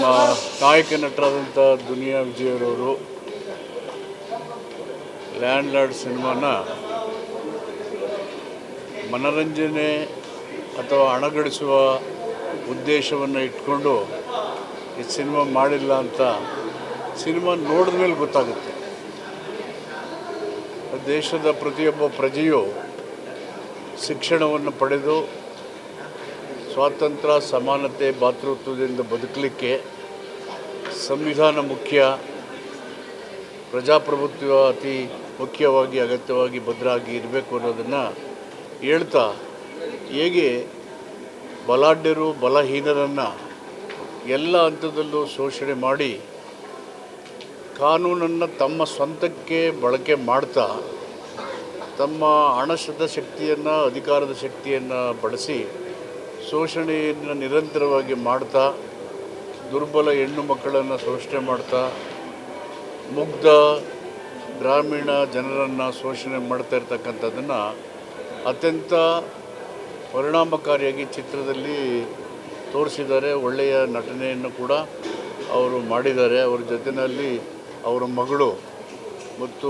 ನಮ್ಮ ನಾಯಕ ನಟರಾದಂಥ ದುನಿಯಾ ವಿಜಯರವರು land lord ಸಿನಿಮಾನ ಮನರಂಜನೆ ಅಥವಾ ಹಣಗಳಿಸುವ ಉದ್ದೇಶವನ್ನು ಇಟ್ಕೊಂಡು ಈ ಸಿನಿಮಾ ಮಾಡಿಲ್ಲ ಅಂತ ಸಿನಿಮಾ ನೋಡಿದ ಮೇಲೆ ಗೊತ್ತಾಗುತ್ತೆ. ದೇಶದ ಪ್ರತಿಯೊಬ್ಬ ಪ್ರಜೆಯು ಶಿಕ್ಷಣವನ್ನು ಪಡೆದು ಸ್ವಾತಂತ್ರ್ಯ, ಸಮಾನತೆ, ಭಾತೃತ್ವದಿಂದ ಬದುಕಲಿಕ್ಕೆ ಸಂವಿಧಾನ ಮುಖ್ಯ, ಪ್ರಜಾಪ್ರಭುತ್ವ ಅತಿ ಮುಖ್ಯವಾಗಿ ಅಗತ್ಯವಾಗಿ ಭದ್ರಾಗಿ ಇರಬೇಕು ಅನ್ನೋದನ್ನು ಹೇಳ್ತಾ, ಹೇಗೆ ಬಲಾಢ್ಯರು ಬಲಹೀನರನ್ನು ಎಲ್ಲ ಹಂತದಲ್ಲೂ ಶೋಷಣೆ ಮಾಡಿ ಕಾನೂನನ್ನು ತಮ್ಮ ಸ್ವಂತಕ್ಕೆ ಬಳಕೆ ಮಾಡ್ತಾ ತಮ್ಮ ಹಣದ ಶಕ್ತಿಯನ್ನು, ಅಧಿಕಾರದ ಶಕ್ತಿಯನ್ನು ಬಳಸಿ ಶೋಷಣೆಯನ್ನು ನಿರಂತರವಾಗಿ ಮಾಡ್ತಾ, ದುರ್ಬಲ ಹೆಣ್ಣು ಮಕ್ಕಳನ್ನು ಶೋಷಣೆ ಮಾಡ್ತಾ, ಮುಗ್ಧ ಗ್ರಾಮೀಣ ಜನರನ್ನು ಶೋಷಣೆ ಮಾಡ್ತಾ ಇರ್ತಕ್ಕಂಥದ್ದನ್ನು ಅತ್ಯಂತ ಪರಿಣಾಮಕಾರಿಯಾಗಿ ಚಿತ್ರದಲ್ಲಿ ತೋರಿಸಿದ್ದಾರೆ. ಒಳ್ಳೆಯ ನಟನೆಯನ್ನು ಕೂಡ ಅವರು ಮಾಡಿದ್ದಾರೆ. ಅವರ ಜೊತೆಯಲ್ಲಿ ಅವರ ಮಗಳು ಮತ್ತು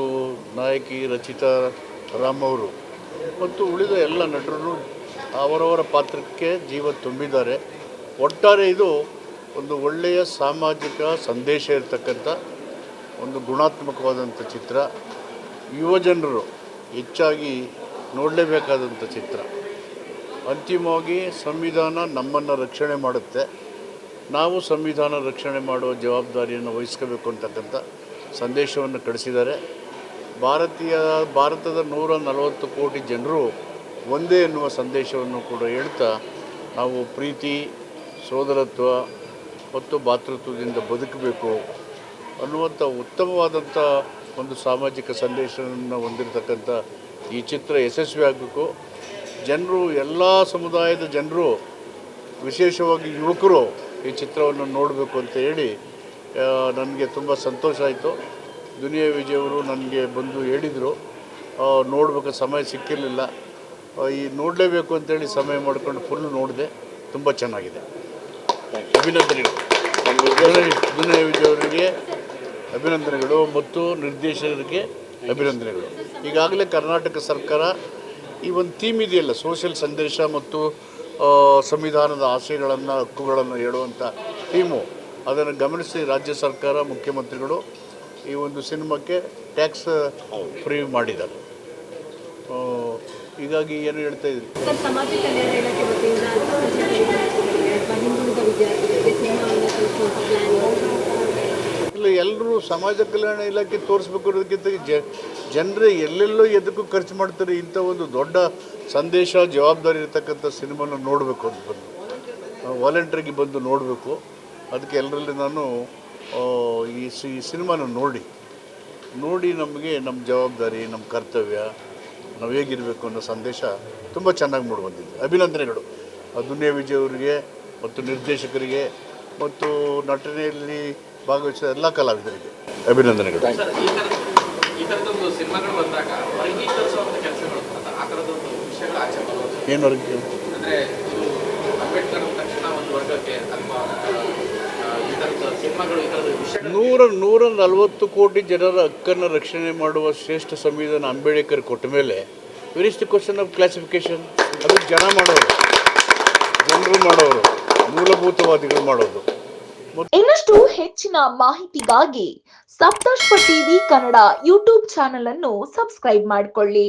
ನಾಯಕಿ ರಚಿತಾ ರಾಮ್ ಅವರು ಮತ್ತು ಉಳಿದ ಎಲ್ಲ ನಟರು ಅವರವರ ಪಾತ್ರಕ್ಕೆ ಜೀವ ತುಂಬಿದ್ದಾರೆ. ಒಟ್ಟಾರೆ ಇದು ಒಂದು ಒಳ್ಳೆಯ ಸಾಮಾಜಿಕ ಸಂದೇಶ ಇರತಕ್ಕಂಥ ಒಂದು ಗುಣಾತ್ಮಕವಾದಂಥ ಚಿತ್ರ. ಯುವಜನರು ಹೆಚ್ಚಾಗಿ ನೋಡಲೇಬೇಕಾದಂಥ ಚಿತ್ರ. ಅಂತಿಮವಾಗಿ ಸಂವಿಧಾನ ನಮ್ಮನ್ನು ರಕ್ಷಣೆ ಮಾಡುತ್ತೆ, ನಾವು ಸಂವಿಧಾನ ರಕ್ಷಣೆ ಮಾಡುವ ಜವಾಬ್ದಾರಿಯನ್ನು ವಹಿಸ್ಕೋಬೇಕು ಅಂತಕ್ಕಂಥ ಸಂದೇಶವನ್ನು ಕಳಿಸಿದ್ದಾರೆ. ಭಾರತದ 140 ಕೋಟಿ ಜನರು ಒಂದೇ ಎನ್ನುವ ಸಂದೇಶವನ್ನು ಕೂಡ ಹೇಳ್ತಾ, ನಾವು ಪ್ರೀತಿ, ಸೋದರತ್ವ ಮತ್ತು ಭಾತೃತ್ವದಿಂದ ಬದುಕಬೇಕು ಅನ್ನುವಂಥ ಉತ್ತಮವಾದಂಥ ಒಂದು ಸಾಮಾಜಿಕ ಸಂದೇಶವನ್ನು ಹೊಂದಿರತಕ್ಕಂಥ ಈ ಚಿತ್ರ ಯಶಸ್ವಿ ಆಗಬೇಕು. ಜನರು, ಎಲ್ಲ ಸಮುದಾಯದ ಜನರು, ವಿಶೇಷವಾಗಿ ಯುವಕರು ಈ ಚಿತ್ರವನ್ನು ನೋಡಬೇಕು ಅಂತ ಹೇಳಿ ನನಗೆ ತುಂಬ ಸಂತೋಷ ಆಯಿತು. ದುನಿಯಾ ವಿಜಯ್ ಅವರು ನನಗೆ ಬಂದು ಹೇಳಿದರು, ನೋಡಬೇಕು, ಸಮಯ ಸಿಕ್ಕಿರಲಿಲ್ಲ, ಈ ನೋಡಲೇಬೇಕು ಅಂತೇಳಿ ಸಮಯ ಮಾಡಿಕೊಂಡು ಫುಲ್ ನೋಡಿದೆ. ತುಂಬ ಚೆನ್ನಾಗಿದೆ. ಅಭಿನಂದನೆಗಳು ದುನಿಯಾ ವಿಜಯ್ ಅವರಿಗೆ, ಅಭಿನಂದನೆಗಳು ಮತ್ತು ನಿರ್ದೇಶಕರಿಗೆ ಅಭಿನಂದನೆಗಳು. ಈಗಾಗಲೇ ಕರ್ನಾಟಕ ಸರ್ಕಾರ ಈ ಒಂದು ಥೀಮ್ ಇದೆಯಲ್ಲ, ಸೋಷಿಯಲ್ ಸಂದೇಶ ಮತ್ತು ಸಂವಿಧಾನದ ಆಶಯಗಳನ್ನು, ಹಕ್ಕುಗಳನ್ನು ಹೇಳುವಂಥ ಥೀಮು, ಅದನ್ನು ಗಮನಿಸಿ ರಾಜ್ಯ ಸರ್ಕಾರ, ಮುಖ್ಯಮಂತ್ರಿಗಳು ಈ ಒಂದು ಸಿನಿಮಾಕ್ಕೆ ಟ್ಯಾಕ್ಸ್ ಫ್ರೀ ಮಾಡಿದ್ದಾರೆ. ಹೀಗಾಗಿ ಏನು ಹೇಳ್ತಾ ಇದ್ರಿ, ಇಲ್ಲ ಎಲ್ಲರೂ ಸಮಾಜ ಕಲ್ಯಾಣ ಇಲಾಖೆ ತೋರಿಸ್ಬೇಕು ಅನ್ನೋದಕ್ಕಿಂತ ಜನರೇ ಎಲ್ಲೆಲ್ಲೋ ಎದಕ್ಕೂ ಖರ್ಚು ಮಾಡ್ತಾರೆ. ಇಂಥ ಒಂದು ದೊಡ್ಡ ಸಂದೇಶ, ಜವಾಬ್ದಾರಿ ಇರತಕ್ಕಂಥ ಸಿನಿಮಾನ ನೋಡಬೇಕು ಅಂತ ಬಂದು ವಾಲಂಟ್ರಿಗೆ ಬಂದು ನೋಡಬೇಕು. ಅದಕ್ಕೆ ಎಲ್ಲರಲ್ಲಿ ನಾನು ಈ ಸಿನಿಮಾನ ನೋಡಿ ನಮಗೆ ನಮ್ಮ ಜವಾಬ್ದಾರಿ, ನಮ್ಮ ಕರ್ತವ್ಯ, ನಾವು ಹೇಗಿರಬೇಕು ಅನ್ನೋ ಸಂದೇಶ ತುಂಬ ಚೆನ್ನಾಗಿ ಮೂಡಿ ಬಂದಿದೆ. ಅಭಿನಂದನೆಗಳು ದುನಿಯಾ ವಿಜಯ್ ಅವರಿಗೆ ಮತ್ತು ನಿರ್ದೇಶಕರಿಗೆ ಮತ್ತು ನಟನೆಯಲ್ಲಿ ಭಾಗವಹಿಸಿದ ಎಲ್ಲ ಕಲಾವಿದರಿಗೆ ಅಭಿನಂದನೆಗಳು. ಏನು ವರ್ಗ? 140 ಕೋಟಿ ಜನರ ಹಕ್ಕನ್ನು ರಕ್ಷಣೆ ಮಾಡುವ ಶ್ರೇಷ್ಠ ಸಂವಿಧಾನ ಅಂಬೇಡ್ಕರ್ ಕೊಟ್ಟ ಮೇಲೆ where is the question of classification? ಅದು ಜನರು ಮಾಡೋರು, ಮೂಲಭೂತವಾದಿಗಳು ಮಾಡೋದು. ಇನ್ನಷ್ಟು ಹೆಚ್ಚಿನ ಮಾಹಿತಿಗಾಗಿ ಸಪ್ತರ್ಷಿ ಟಿವಿ ಕನ್ನಡ ಯೂಟ್ಯೂಬ್ ಚಾನೆಲ್ ಅನ್ನು ಸಬ್ಸ್ಕ್ರೈಬ್ ಮಾಡಿಕೊಳ್ಳಿ.